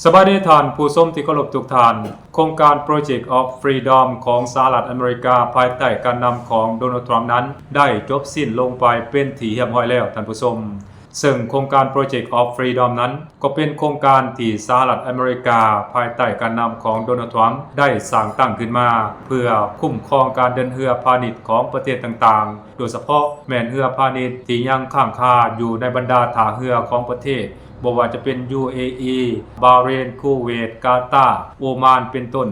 สบายดีท่านผู้ชมที่เคารพทุกท่านโครงการ Project of Freedom ของสหรัฐอเมริกาภายใต้การนำของโดนัลด์ทรัมป์นั้นได้จบสิ้นลงไปเป็นที่เรียบร้อยแล้วท่านผู้ชมซึ่งโครงการ Project of Freedom นั้นก็เป็นโครงการที่สหรัฐอเมริกาภายใต้การนำของโดนัลด์ทรัมป์ได้สร้างตั้งขึ้นมาเพื่อคุ้มครองการเดินเรือพาณิชย์ของประเทศต่างๆโดยเฉพาะแม่นเรือพาณิชย์ที่ยังค้างคาอยู่ในบรรดาท่าเรือของประเทศบ่ว่าจะเป็น UAE บาห์เรนคูเวตกาตาร์โอมานเป็นต้น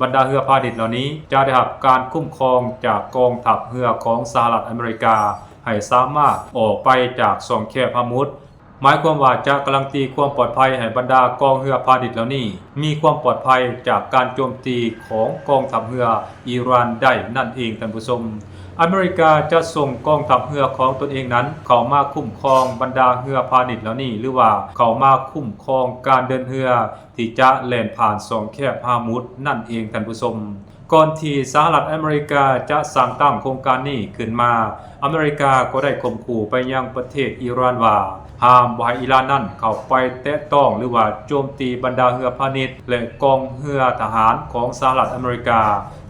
บรรดาเรือพาณิชย์เหล่านี้จะได้รับการคุ้มครองจากกองทัพเรือของสหรัฐอเมริกาให้สามารถออกไปจากช่องแคบฮอร์มุซหมายความว่าจะการันตีความปลอดภัยให้บรรดากองเรือพาณิชย์เหล่านี้มีความปลอดภัยจากการโจมตีของกองทัพเรืออิหร่านได้นั่นเองท่านผู้ชมอเมริกาจะส่งกองทัพเรือของตนเองนั้นเข้ามาคุ้มครองบรรดาเรือพาณิชย์เหล่านี้หรือว่าเข้ามาคุ้มครองการเดินเรือที่จะแล่นผ่านช่องแคบฮอร์มุซนั่นเองท่านผู้ชมก่อนที่สหรัฐอเมริกาจะสร้างตั้งโครงการนี้ขึ้นมาอเมริกาก็ได้ข่มขู่ไปยังประเทศอิหร่านว่าห้ามบ่ให้อิหร่านนั้นเข้าไปแตะต้องหรือว่าโจมตีบรรดาเรือพาณิชย์และกองเรือทหารของสหรัฐอเมริกา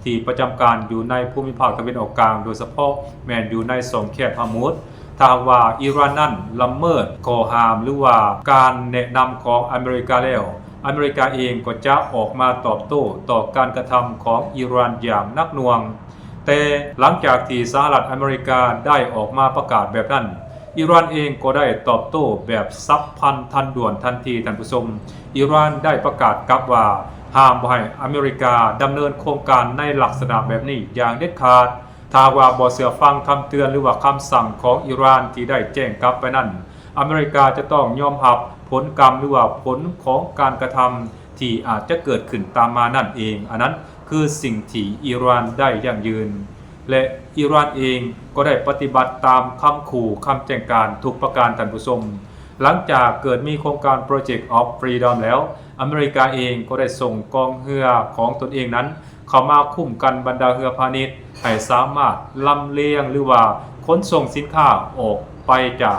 ที่ประจำการอยู่ในภูมิภาคตะวันออกกลางโดยเฉพาะแม้นอยู่ในช่องแคบฮอร์มุซถ้าว่าอิหร่านนั้นละเมิดข้อห้ามหรือว่าการแนะนำของอเมริกาแล้วอเมริกาเองก็จะออกมาตอบโต้ต่อการกระทำของอิหร่านอย่างหนักหน่วงแต่หลังจากที่สหรัฐอเมริกาได้ออกมาประกาศแบบนั้นอิหร่านเองก็ได้ตอบโต้แบบฉับพลันทันด่วนทันทีท่านผู้ชมอิหร่านได้ประกาศกลับว่าห้ามบ่ให้อเมริกาดำเนินโครงการในลักษณะแบบนี้อย่างเด็ดขาดถ้าว่าบ่เชื่อฟังคำเตือนหรือว่าคำสั่งของอิหร่านที่ได้แจ้งกลับไปนั้นอเมริกาจะต้องยอมรับผลกรรมหรือว่าผลของการกระทำที่อาจจะเกิดขึ้นตามมานั่นเองอันนั้นคือสิ่งที่อิหร่านได้ยั่งยืนและอิหร่านเองก็ได้ปฏิบัติตามคำขู่คำแจ้งการทุกประการท่านผู้ชมหลังจากเกิดมีโครงการ Project of Freedom แล้วอเมริกาเองก็ได้ส่งกองเรือของตนเองนั้นเข้ามาคุ้มกันบรรดาเรือพาณิชย์ให้สามารถลำเลียงหรือว่าขนส่งสินค้าออกไปจาก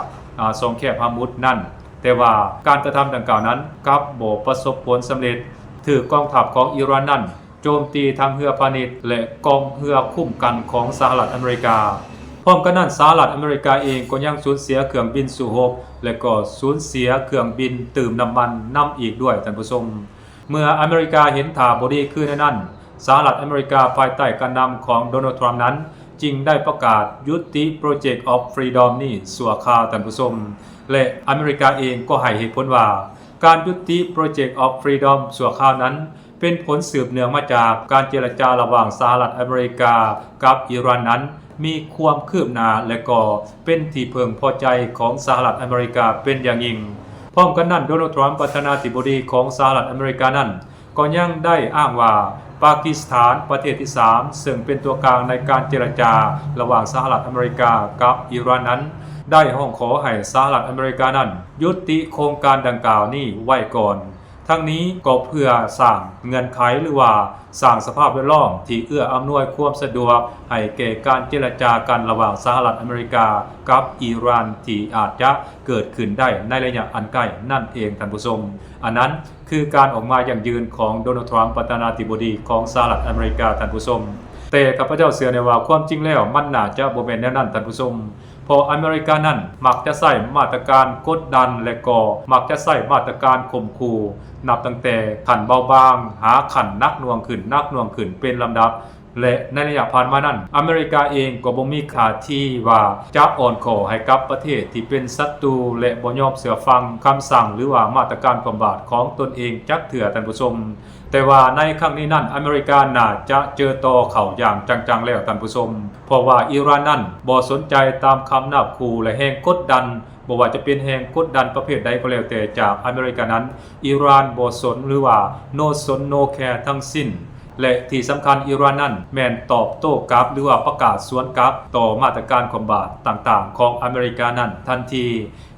ช่องแคบฮอร์มุซนั่นแต่ว่าการกระทำดังกล่าวนั้นกลับบ่ประสบผลสำเร็จถือกองทัพของอิหร่านนั้นโจมตีทางเรือพาณิชย์และกองเรือคุ้มกันของสหรัฐอเมริกาพร้อมกันนั้นสหรัฐอเมริกาเองก็ยังสูญเสียเครื่องบินสุโขทัยและก็สูญเสียเครื่องบินเติมน้ำมันนำอีกด้วยท่านผู้ชมเมื่ออเมริกาเห็นท่าบ่ดีขึ้นนั้นสหรัฐอเมริกาภายใต้การนำของโดนัลด์ทรัมป์นั้นจึงได้ประกาศยุติ Project of Freedom นี้ชั่วคราวท่านผู้ชมและอเมริกาเองก็ให้เหตุผลว่าการยุติ Project of Freedom ชั่วคราวนั้นเป็นผลสืบเนื่องมาจากการเจรจาระหว่างสหรัฐอเมริกากับอิหร่านนั้นมีความคืบหน้าและก็เป็นที่พึงพอใจของสหรัฐอเมริกาเป็นอย่างยิ่งพร้อมกันนั้นโดนัลด์ทรัมป์ประธานาธิบดีของสหรัฐอเมริกานั้นก็ยังได้อ้างว่าปากีสถานประเทศที่3ซึ่งเป็นตัวกลางในการเจรจาระหว่างสหรัฐอเมริกากับอิหร่านนั้นได้ร้องขอให้สหรัฐอเมริกานั้นยุติโครงการดังกล่าวนี้ไว้ก่อนทั้งนี้ก็เพื่อสร้างเงื่อนไขหรือว่าสร้างสภาพแวดล้อมที่เอื้ออำนวยความสะดวกให้แก่การเจรจากันระหว่างสหรัฐอเมริกากับอิหร่านที่อาจจะเกิดขึ้นได้ในระยะอันใกล้นั่นเองท่านผู้ชมอันนั้นคือการออกมาอย่างยืนของโดนัลด์ทรัมป์ประธานาธิบดีของสหรัฐอเมริกาท่านผู้ชมแต่ข้าพเจ้าเชื่อในว่าความจริงแล้วมันน่าจะบ่แม่นแนวนั้นท่านผู้ชมเพราะอเมริกานั้นมักจะใช้มาตรการกดดันและก็มักจะใช้มาตรการข่มขู่นับตั้งแต่ขั้นเบาบางหาขั้นนักหน่วงขึ้นเป็นลำดับและในระยะผ่านมานั้นอเมริกาเองก็บ่มีท่าทีว่าจะอ่อนขอให้กับประเทศที่เป็นศัตรูและบ่ยอมเชื่อฟังคำสั่งหรือว่ามาตรการกำบัดของตนเองจักเถื่อท่านผู้ชมแต่ว่าในครั้งนี้นั้นอเมริกาน่าจะเจอต่อเขาอย่างจังๆแล้วท่านผู้ชมเพราะว่าอิหร่านนั้นบ่สนใจตามคำนับขู่และแห่งกดดันบ่ว่าจะเป็นแห่งกดดันประเภทใดก็แล้วแต่จากอเมริกานั้นอิหร่านบ่สนหรือว่าโนสนโนแคร์ทั้งสิ้นและที่สำคัญอิหร่านนั้นแม่นตอบโต้กลับหรือว่าประกาศสวนกลับต่อมาตรการข่มบาตรต่างๆของอเมริกานั้นทันที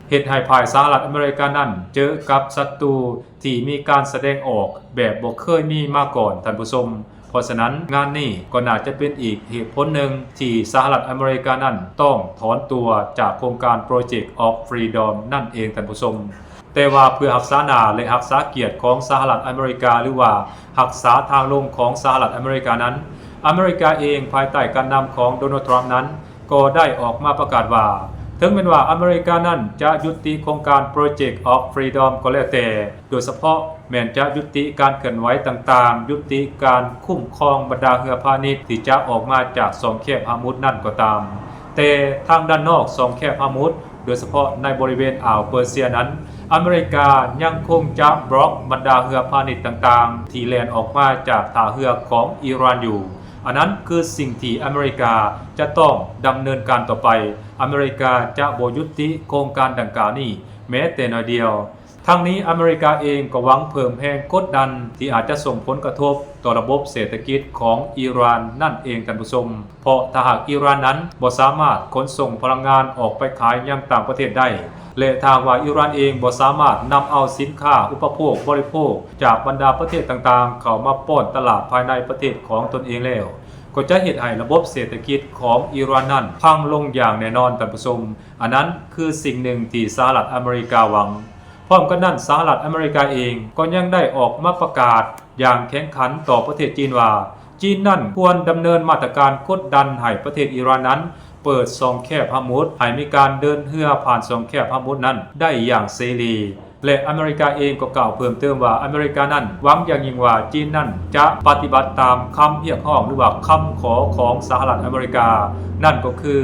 เหตุให้ภายสหรัฐอเมริกานั้นเจอกับศัตรูที่มีการแสดงออกแบบบ่เคยมีมาก่อนท่านผู้ชมเพราะฉะนั้นงานนี้ก็น่าจะเป็นอีกเหตุผลหนึ่งที่สหรัฐอเมริกานั้นต้องถอนตัวจากโครงการ Project of Freedom นั่นเองท่านผู้ชม แต่ว่าเพื่อรักษาหน้าและรักษาเกียรติของสหรัฐอเมริกาหรือว่ารักษาทางลงของสหรัฐอเมริกานั้นอเมริกาเองภายใต้การนำของโดนัลด์ทรัมป์นั้นก็ได้ออกมาประกาศว่าถึงแม้ว่าอเมริกานั้นจะยุติโครงการ Project of Freedom ก็แล้วแต่โดยเฉพาะแม้นจะยุติการเคลื่อนไหวต่างๆยุติการคุ้มครองบรรดาเรือพาณิชย์ที่จะออกมาจากสองแคบฮามุดนั่นก็ตามแต่ทางด้านนอกสองแคบฮามุดโดยเฉพาะในบริเวณอ่าวเปอร์เซียนั้นอเมริกายังคงจะบล็อกบรรดาเรือพาณิชย์ต่างๆที่แล่นออกมาจากท่าเรือของอิหร่านอยู่อันนั้นคือสิ่งที่อเมริกาจะต้องดำเนินการต่อไปอเมริกาจะบ่ยุติโครงการดังกล่าวนี้แม้แต่น้อยเดียวทั้งนี้อเมริกาเองก็หวังเพิ่มแรงกดดันที่อาจจะส่งผลกระทบต่อระบบเศรษฐกิจของอิหร่านนั่นเองท่านผู้ชมเพราะถ้าหากอิหร่านนั้นบ่สามารถขนส่งพลังงานออกไปขายยังต่างประเทศได้และถ้าว่าอิหร่านเองบ่สามารถนำเอาสินค้าอุปโภคบริโภคจากบรรดาประเทศต่างๆเข้ามาป้อนตลาดภายในประเทศของตนเองแล้วก็จะเฮ็ดให้ระบบเศรษฐกิจของอิหร่านนั้นพังลงอย่างแน่นอนท่านผู้ชมอันนั้นคือสิ่งหนึ่งที่สหรัฐอเมริกาหวังพร้อมกันนั้นสหรัฐอเมริกาเองก็ยังได้ออกมาประกาศอย่างแข็งขันต่อประเทศจีนว่าจีนนั้นควรดำเนินมาตรการกดดันให้ประเทศอิหร่านนั้นเปิดช่องแคบฮามุดให้มีการเดินเรือผ่านช่องแคบฮามุดนั้นได้อย่างเสรีและอเมริกาเองก็กล่าวเพิ่มเติมว่าอเมริกานั้นหวังอย่างยิ่งว่าจีนนั้นจะปฏิบัติตามคำเรียกร้องหรือว่าคำขอของสหรัฐอเมริกานั่นก็คือ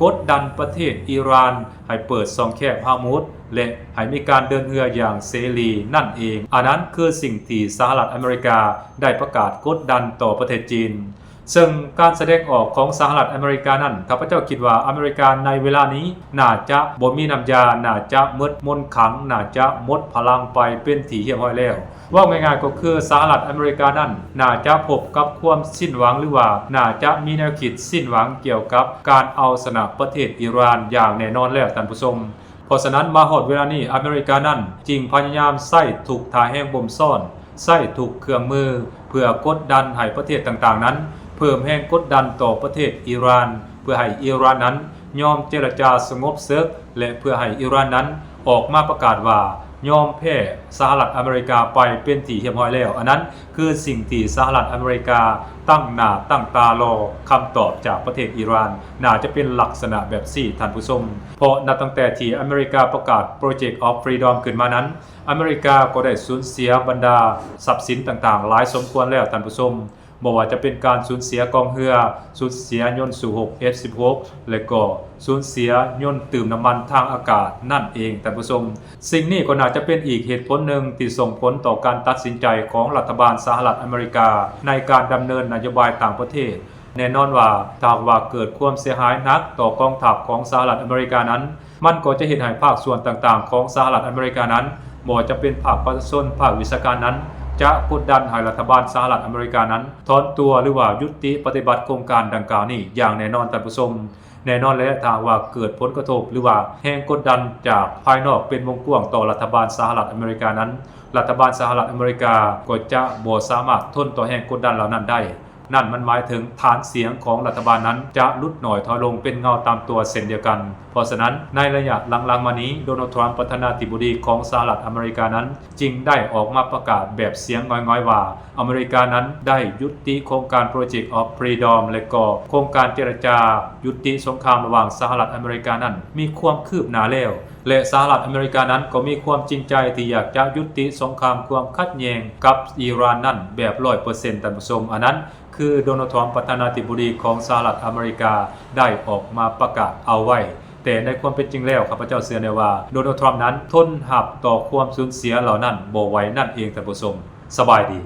กดดันประเทศอิหร่านให้เปิดช่องแคบฮามุดและให้มีการเดินเรืออย่างเสรีนั่นเองอันนั้นคือสิ่งที่สหรัฐอเมริกาได้ประกาศกดดันต่อประเทศจีนซึ่งการแสดงออกของสหรัฐอเมริกานั้นข้าพเจ้าคิดว่าอเมริกาในเวลานี้น่าจะบ่มีน้ำยาน่าจะมืดมนขังน่าจะหมดพลังไปเป็นที่เรียบร้อยแล้วว่าง่ายๆก็คือสหรัฐอเมริกานั้นน่าจะพบกับความสิ้นหวังหรือว่าน่าจะมีแนวคิดสิ้นหวังเกี่ยวกับการเอาชนะประเทศอิหร่านอย่างแน่นอนแล้วท่านผู้ชมเพราะฉะนั้นมาฮอดเวลานี้อเมริกานั้นจึงพยายามใช้ทุกทางแห่งบ่มซ่อนใช้ทุกเครื่องมือเพื่อกดดันให้ประเทศต่างๆนั้นเพิ่มแรงกดดันต่อประเทศอิหร่านเพื่อให้อิหร่านนั้นยอมเจรจาสงบศึกและเพื่อให้อิหร่านนั้นออกมาประกาศว่ายอมแพ้สหรัฐอเมริกาไปเป็นที่เรียบร้อยแล้วอันนั้นคือสิ่งที่สหรัฐอเมริกาตั้งหน้าตั้งตารอคำตอบจากประเทศอิหร่านน่าจะเป็นลักษณะแบบสี่ท่านผู้ชมเพราะนับตั้งแต่ที่อเมริกาประกาศ Project of Freedom ขึ้นมานั้นอเมริกาก็ได้สูญเสียบรรดาทรัพย์สินต่างๆหลายสมควรแล้วท่านผู้ชมบ่ว่าจะเป็นการสูญเสียกองเรือสูญเสียยนต์สู่ 6 F16 และก็สูญเสียยนต์ตื่มน้ำมันทางอากาศนั่นเองท่านผู้ชมสิ่งนี้ก็น่าจะเป็นอีกเหตุผลหนึ่งที่ส่งผลต่อการตัดสินใจของรัฐบาลสหรัฐอเมริกาในการดำเนินนโยบายต่างประเทศแน่นอนว่าถ้าว่าเกิดความเสียหายหนักต่อกองทัพของสหรัฐอเมริกานั้นมันก็จะเห็นให้ภาคส่วนต่างๆของสหรัฐอเมริกานั้นบ่ว่าจะเป็นภาคประชาชนภาควิชาการนั้นจะกดดันให้รัฐบาลสหรัฐอเมริกานั้นถอนตัวหรือว่ายุติปฏิบัติโครงการดังกล่าวนี้อย่างแน่นอนท่านผู้ชมแน่นอนและถ้าว่าเกิดผลกระทบหรือว่าแรงกดดันจากภายนอกเป็นวงกว้างต่อรัฐบาลสหรัฐอเมริกานั้นรัฐบาลสหรัฐอเมริกาก็จะบ่สามารถทนต่อแรงกดดันเหล่านั้นได้นั่นมันหมายถึงฐานเสียงของรัฐบาลนั้นจะลดหน่อยถอยลงเป็นเงาตามตัวเช่นเดียวกันเพราะฉะนั้นในระยะหลังๆมานี้โดนัลด์ทรัมป์ประธานาธิบดีของสหรัฐอเมริกานั้นจึงได้ออกมาประกาศแบบเสียงน้อยๆว่าอเมริกานั้นได้ยุติโครงการ Project of Freedom และก็โครงการเจรจายุติสงครามระหว่างสหรัฐอเมริกานั้นมีความคืบหน้าแล้วและสหรัฐอเมริกานั้นก็มีความจริงใจที่อยากจะยุติสงครามความขัดแย้งกับอิหร่านนั้นแบบ 100% ท่านผู้ชมอันนั้นคือโดนัลด์ทรัมป์ประธานาธิบดีของสหรัฐอเมริกาได้ออกมาประกาศเอาไว้แต่ในความเป็นจริงแล้วข้าพเจ้าเชื่อแน่ว่าโดนัลด์ทรัมป์นั้นทนรับต่อความสูญเสียเหล่านั้นบ่ไหวนั่นเองท่านผู้ชมสบายดี